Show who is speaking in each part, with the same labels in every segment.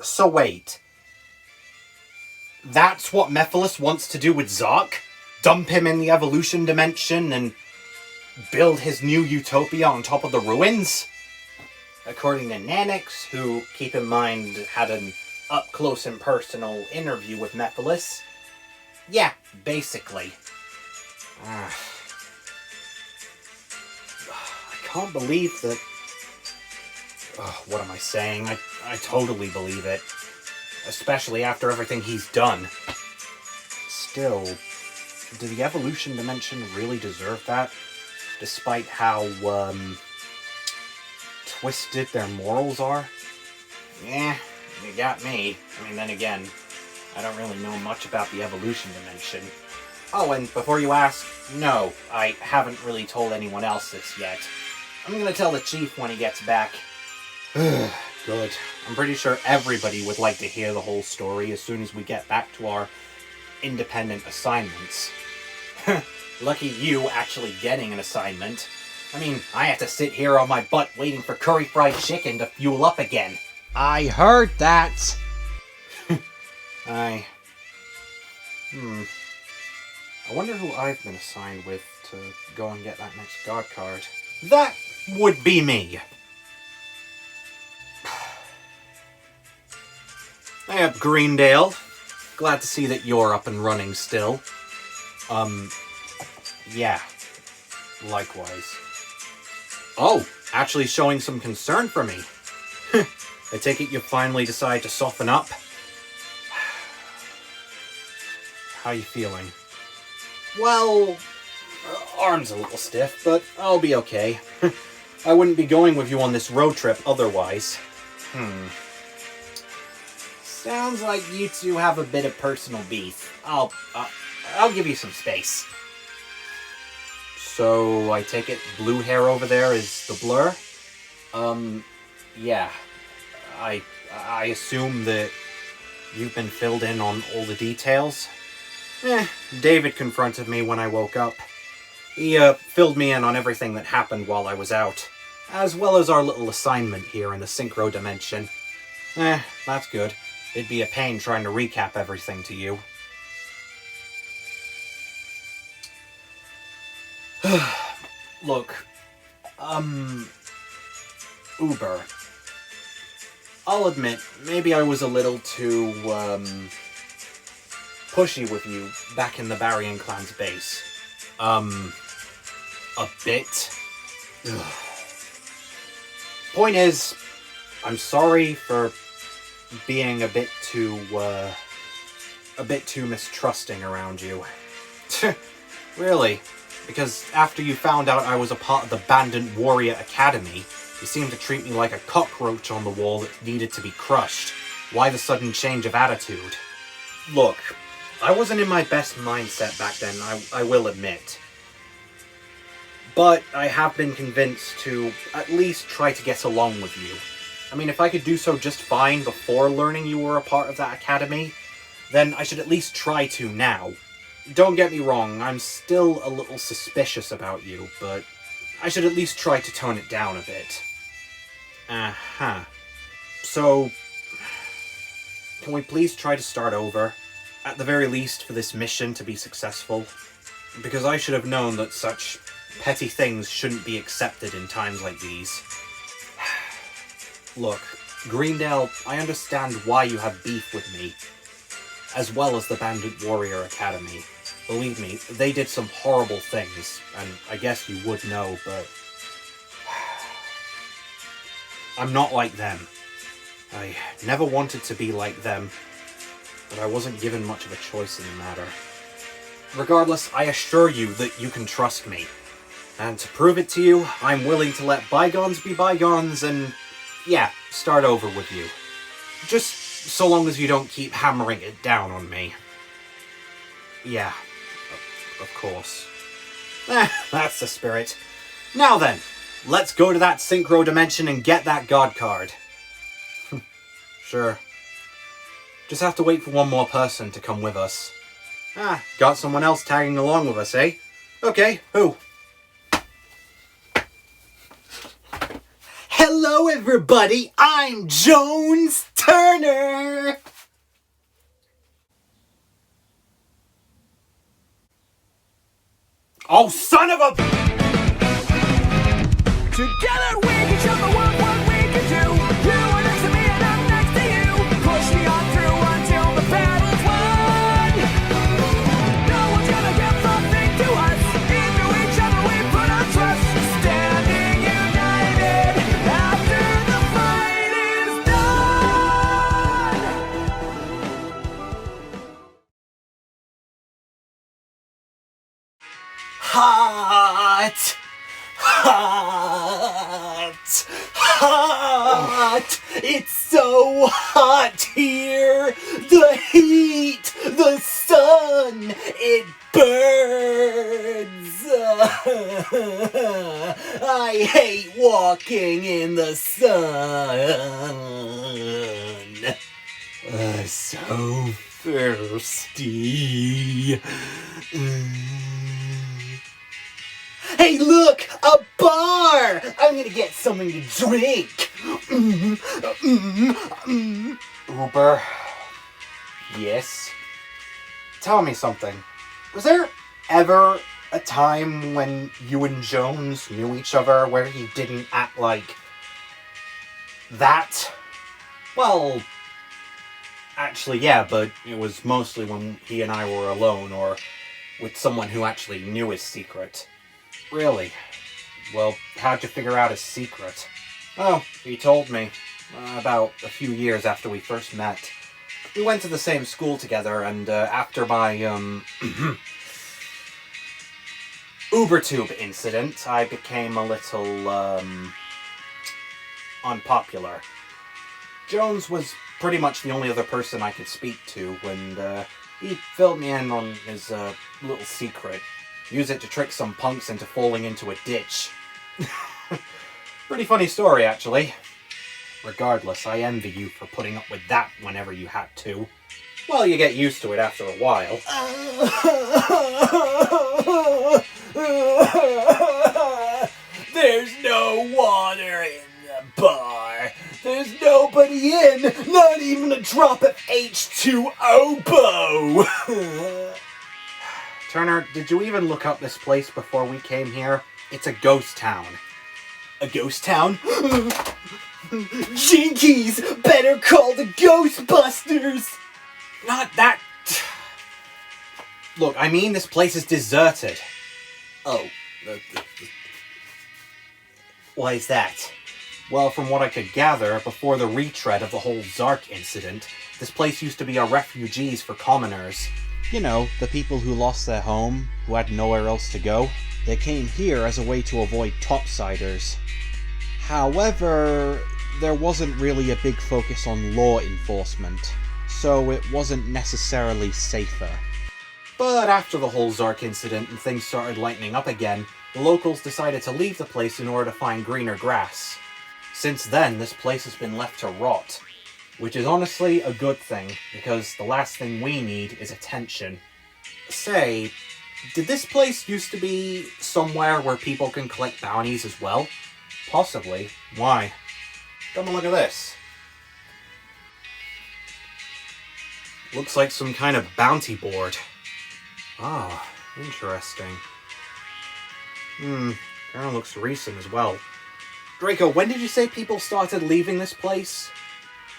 Speaker 1: So wait. That's what Mephiless wants to do with Zark? Dump him in the evolution dimension and build his new utopia on top of the ruins? According to Nanix, who, keep in mind, had an up-close and personal interview with Mephiless. Yeah, basically. I can't believe that... what am I saying? I totally believe it. Especially after everything he's done. Still, did the evolution dimension really deserve that? Despite how, twisted their morals are? Yeah, you got me. I mean, then again, I don't really know much about the evolution dimension. Oh, and before you ask, no, I haven't really told anyone else this yet. I'm gonna tell the chief when he gets back. Good. I'm pretty sure everybody would like to hear the whole story as soon as we get back to our independent assignments. Lucky you actually getting an assignment. I mean, I have to sit here on my butt waiting for curry fried chicken to fuel up again.
Speaker 2: I heard that.
Speaker 1: I wonder who I've been assigned with to go and get that next god card. That would be me. Hey up, Greendale. Glad to see that you're up and running still. Yeah. Likewise. Oh, actually showing some concern for me. I take it you finally decide to soften up? How you feeling? Well, arm's a little stiff, but I'll be okay. I wouldn't be going with you on this road trip otherwise. Sounds like you two have a bit of personal beef. I'll give you some space. So, I take it blue hair over there is the blur? Yeah. I assume that you've been filled in on all the details? David confronted me when I woke up. He, filled me in on everything that happened while I was out, as well as our little assignment here in the synchro dimension. That's good. It'd be a pain trying to recap everything to you. Look, Uber. I'll admit, maybe I was a little too, pushy with you back in the Barrian Clan's base. A bit. Ugh. Point is, I'm sorry for being a bit too mistrusting around you. Really? Because after you found out I was a part of the Bandit Warrior Academy, you seemed to treat me like a cockroach on the wall that needed to be crushed. Why the sudden change of attitude? Look, I wasn't in my best mindset back then, I will admit. But I have been convinced to at least try to get along with you. I mean, if I could do so just fine before learning you were a part of that academy, then I should at least try to now. Don't get me wrong, I'm still a little suspicious about you, but I should at least try to tone it down a bit. So, can we please try to start over? At the very least, for this mission to be successful. Because I should have known that such petty things shouldn't be accepted in times like these. Look, Greendale, I understand why you have beef with me, as well as the Bandit Warrior Academy. Believe me, they did some horrible things, and I guess you would know, but I'm not like them. I never wanted to be like them, but I wasn't given much of a choice in the matter. Regardless, I assure you that you can trust me. And to prove it to you, I'm willing to let bygones be bygones and, yeah, start over with you. Just so long as you don't keep hammering it down on me. Yeah, of course. That's the spirit. Now then, let's go to that synchro dimension and get that god card. Sure. Just have to wait for one more person to come with us. Got someone else tagging along with us, eh? Okay, who? Hello everybody, I'm Jones Turner! Oh, son of a...
Speaker 3: Together we can show the world what we can do. You are next to me and I'm next to you. Push me on through until the battle's won. No one's gonna give something to us. Into each other we put our trust. Standing united after the fight is done.
Speaker 1: Hot! Hot! Hot! It's so hot here! The heat! The sun! It burns! I hate walking in the sun! So thirsty. Hey, look! A bar! I'm gonna get something to drink! Uber. Yes? Tell me something. Was there ever a time when you and Jones knew each other where he didn't act like that? Well, actually, yeah, but it was mostly when he and I were alone or with someone who actually knew his secret. Really? Well, how'd you figure out his secret? Oh, he told me. About a few years after we first met. We went to the same school together, and after my, UberTube incident, I became a little, unpopular. Jones was pretty much the only other person I could speak to, and, he filled me in on his, little secret. Use it to trick some punks into falling into a ditch. Pretty funny story, actually. Regardless, I envy you for putting up with that whenever you had to. Well, you get used to it after a while. There's no water in the bar. There's nobody in. Not even a drop of H2O. Turner, did you even look up this place before we came here? It's a ghost town. A ghost town? Jinkies! Better call the Ghostbusters! Not that... Look, I mean this place is deserted. Oh. Why is that? Well, from what I could gather, before the retread of the whole Zark incident, this place used to be a refugees for commoners. You know, the people who lost their home, who had nowhere else to go. They came here as a way to avoid topsiders. However, there wasn't really a big focus on law enforcement, so it wasn't necessarily safer. But after the whole Zark incident and things started lightening up again, the locals decided to leave the place in order to find greener grass. Since then, this place has been left to rot. Which is honestly a good thing, because the last thing we need is attention. Say, did this place used to be somewhere where people can collect bounties as well? Possibly. Why? Come and look at this. Looks like some kind of bounty board. Ah, interesting. Kind of looks recent as well. Draco, when did you say people started leaving this place?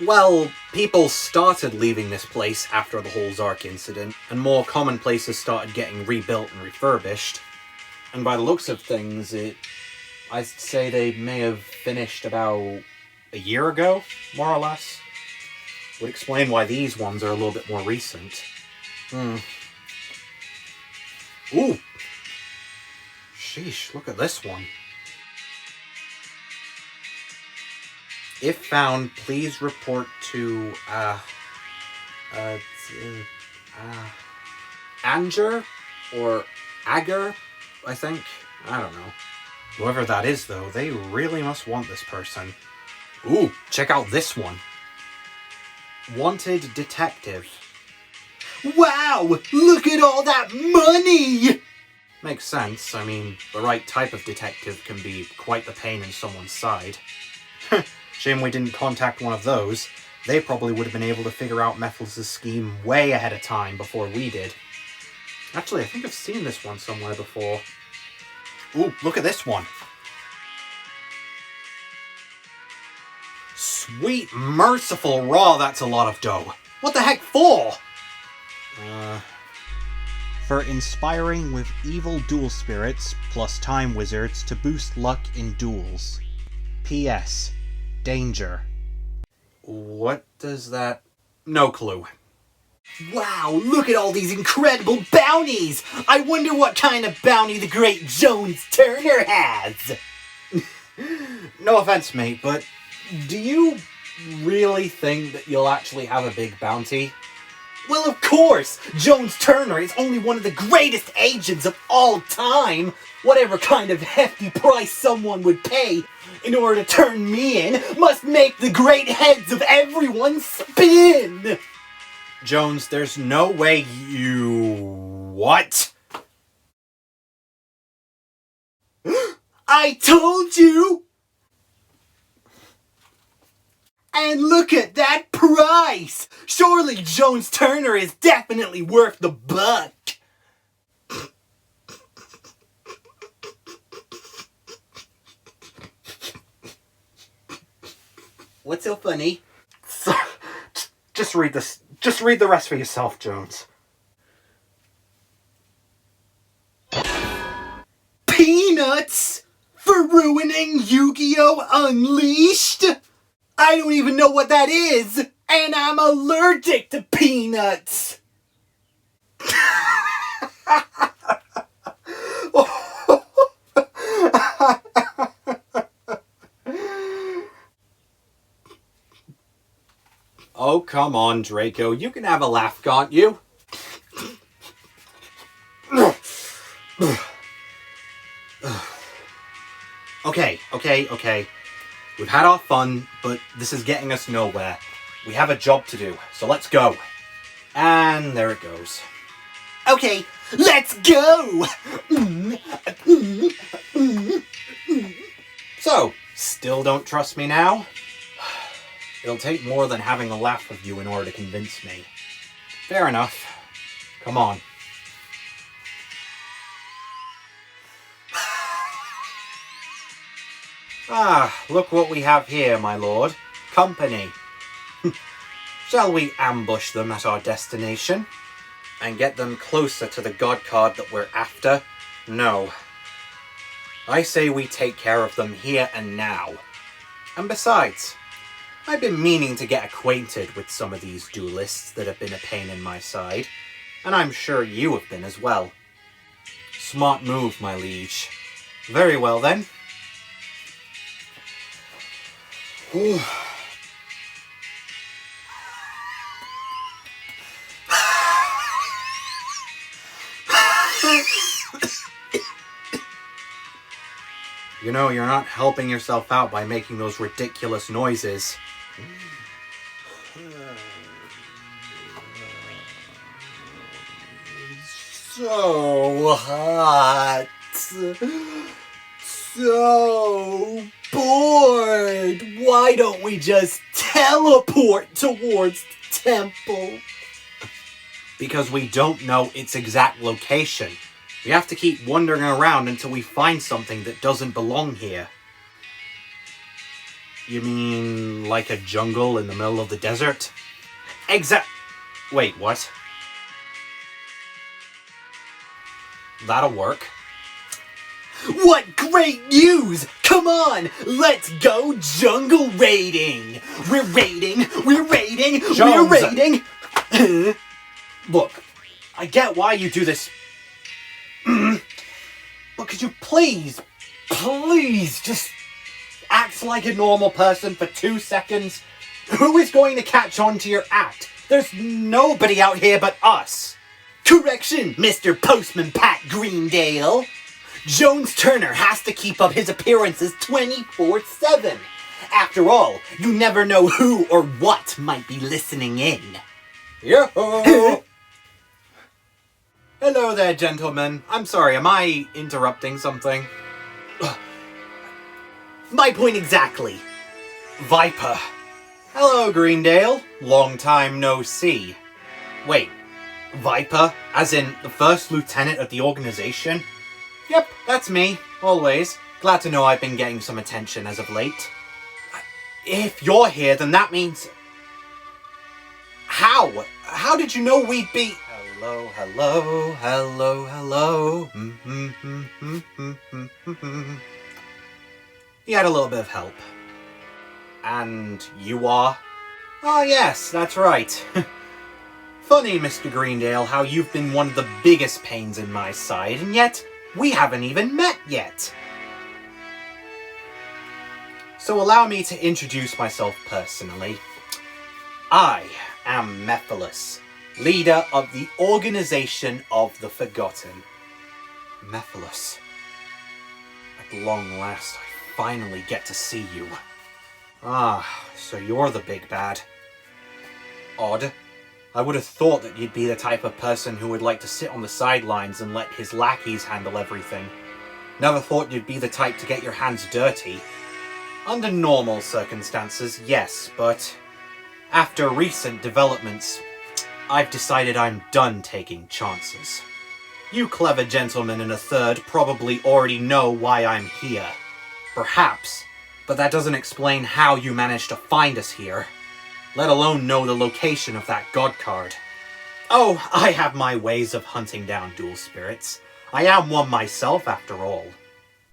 Speaker 1: Well, people started leaving this place after the whole Zark incident, and more common places started getting rebuilt and refurbished. And by the looks of things, I'd say they may have finished about a year ago, more or less. Would explain why these ones are a little bit more recent. Ooh! Sheesh, look at this one. If found, please report to, Anger? Or Agar, I think? I don't know. Whoever that is, though, they really must want this person. Ooh, check out this one. Wanted detective. Wow! Look at all that money! Makes sense. I mean, the right type of detective can be quite the pain in someone's side. Shame we didn't contact one of those. They probably would have been able to figure out Mephiless' scheme way ahead of time before we did. Actually, I think I've seen this one somewhere before. Ooh, look at this one. Sweet, merciful raw, that's a lot of dough. What the heck for?
Speaker 2: For inspiring with evil duel spirits plus time wizards to boost luck in duels. P.S. Danger.
Speaker 1: What does that... No clue. Wow, look at all these incredible bounties! I wonder what kind of bounty the great Jones Turner has! No offense, mate, but do you really think that you'll actually have a big bounty? Well, of course! Jones Turner is only one of the greatest agents of all time! Whatever kind of hefty price someone would pay in order to turn me in must make the great heads of everyone spin! Jones, there's no way you... What? I told you! And look at that price! Surely Jones Turner is definitely worth the buck! What's so funny? Just read this. Just read the rest for yourself, Jones. Peanuts? For ruining Yu-Gi-Oh! Unleashed? I don't even know what that is! And I'm allergic to peanuts! Oh, come on, Draco. You can have a laugh, can't you? Okay. We've had our fun, but this is getting us nowhere. We have a job to do, so let's go. And there it goes. Okay, let's go! So, still don't trust me now? It'll take more than having a laugh with you in order to convince me. Fair enough. Come on. Ah, look what we have here, my lord. Company. Shall we ambush them at our destination? And get them closer to the god card that we're after? No. I say we take care of them here and now. And besides, I've been meaning to get acquainted with some of these duelists that have been a pain in my side, and I'm sure you have been as well. Smart move, my liege. Very well then. Whew. You know, you're not helping yourself out by making those ridiculous noises. So hot. So bored. Why don't we just teleport towards the temple? Because we don't know its exact location. We have to keep wandering around until we find something that doesn't belong here. You mean like a jungle in the middle of the desert? Wait, what? That'll work. What great news! Come on, let's go jungle raiding! We're raiding! Look, I get why you do this. But could you please just act like a normal person for 2 seconds? Who is going to catch on to your act? There's nobody out here but us. Correction, Mr. Postman Pat Greendale. Jones Turner has to keep up his appearances 24/7. After all, you never know who or what might be listening in. Yo-ho! Hello there, gentlemen. I'm sorry, am I interrupting something? My point exactly. Viper. Hello, Greendale. Long time no see. Wait, Viper? As in the first lieutenant of the organization? Yep, that's me, always. Glad to know I've been getting some attention as of late. If you're here, then that means... How? How did you know we'd be... Hello, hello, hello, hello. He had a little bit of help. And you are? Oh yes, that's right. Funny, Mr. Greendale, how you've been one of the biggest pains in my side, and yet we haven't even met yet. So allow me to introduce myself personally. I am Mephiless, leader of the Organization of the Forgotten. Mephiless. At long last, I finally get to see you. Ah, so you're the big bad. Odd. I would have thought that you'd be the type of person who would like to sit on the sidelines and let his lackeys handle everything. Never thought you'd be the type to get your hands dirty. Under normal circumstances, yes, but after recent developments, I've decided I'm done taking chances. You clever gentlemen in a third probably already know why I'm here. Perhaps, but that doesn't explain how you managed to find us here, let alone know the location of that god card. Oh, I have my ways of hunting down dual spirits. I am one myself, after all.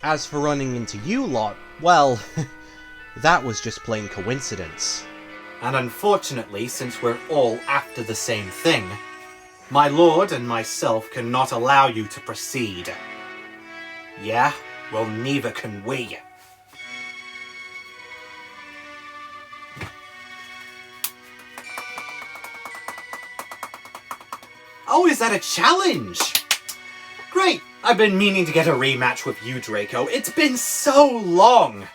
Speaker 2: As for running into you lot, well, that was just plain coincidence.
Speaker 1: And unfortunately, since we're all after the same thing, my lord and myself cannot allow you to proceed. Yeah? Well, neither can we. Oh, is that a challenge? Great! I've been meaning to get a rematch with you, Draco. It's been so long!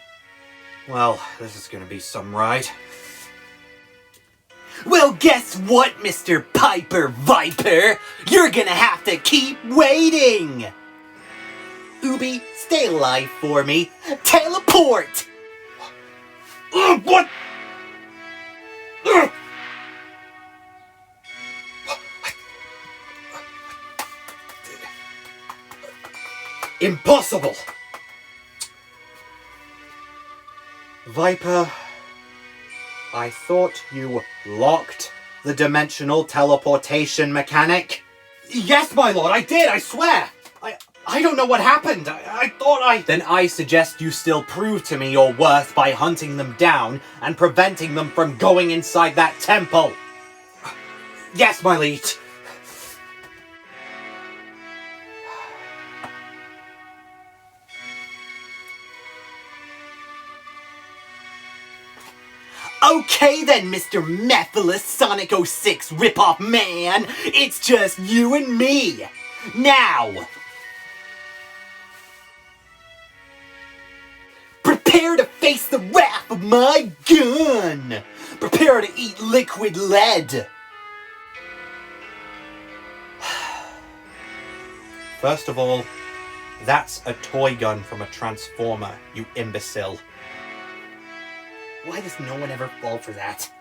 Speaker 1: Well, this is gonna be some ride. Well, guess what, Mr. Piper Viper? You're gonna have to keep waiting! Ubi, stay alive for me. Teleport! What? Impossible! Viper, I thought you locked the dimensional teleportation mechanic. Yes, my lord, I did, I swear! I don't know what happened. I thought I... Then I suggest you still prove to me your worth by hunting them down and preventing them from going inside that temple. Yes, my liege. Okay then, Mr. Mephiless Sonic 06 ripoff man! It's just you and me! Now! Prepare to face the wrath of my gun! Prepare to eat liquid lead! First of all, that's a toy gun from a Transformer, you imbecile. Why does no one ever fall for that?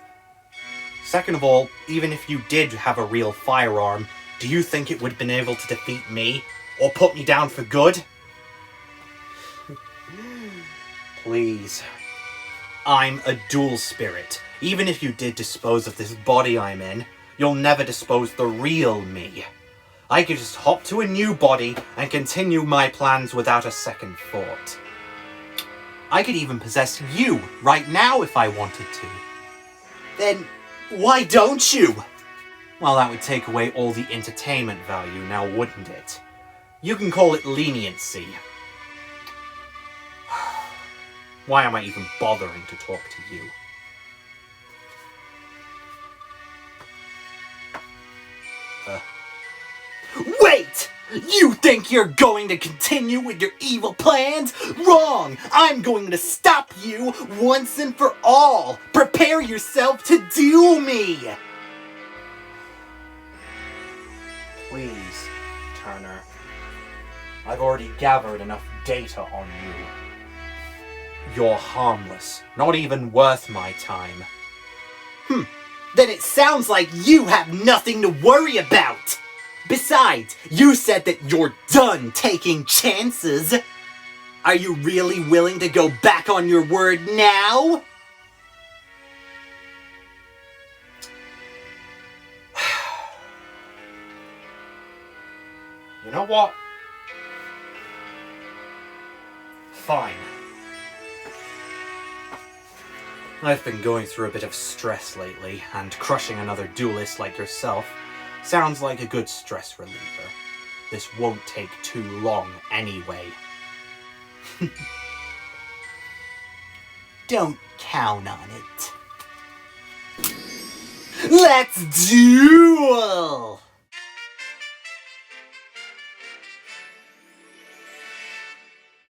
Speaker 1: Second of all, even if you did have a real firearm, do you think it would have been able to defeat me? Or put me down for good? Please. I'm a dual spirit. Even if you did dispose of this body I'm in, you'll never dispose the real me. I could just hop to a new body and continue my plans without a second thought. I could even possess you right now if I wanted to. Then why don't you? Well, that would take away all the entertainment value now, wouldn't it? You can call it leniency. Why am I even bothering to talk to you? Wait! You think you're going to continue with your evil plans? Wrong! I'm going to stop you once and for all! Prepare yourself to duel me! Please, Turner. I've already gathered enough data on you. You're harmless, not even worth my time.
Speaker 4: Then it sounds like you have nothing to worry about. Besides, you said that you're done taking chances. Are you really willing to go back on your word now?
Speaker 1: You know what? Fine. I've been going through a bit of stress lately, and crushing another duelist like yourself sounds like a good stress reliever. This won't take too long anyway.
Speaker 4: Don't count on it. Let's duel!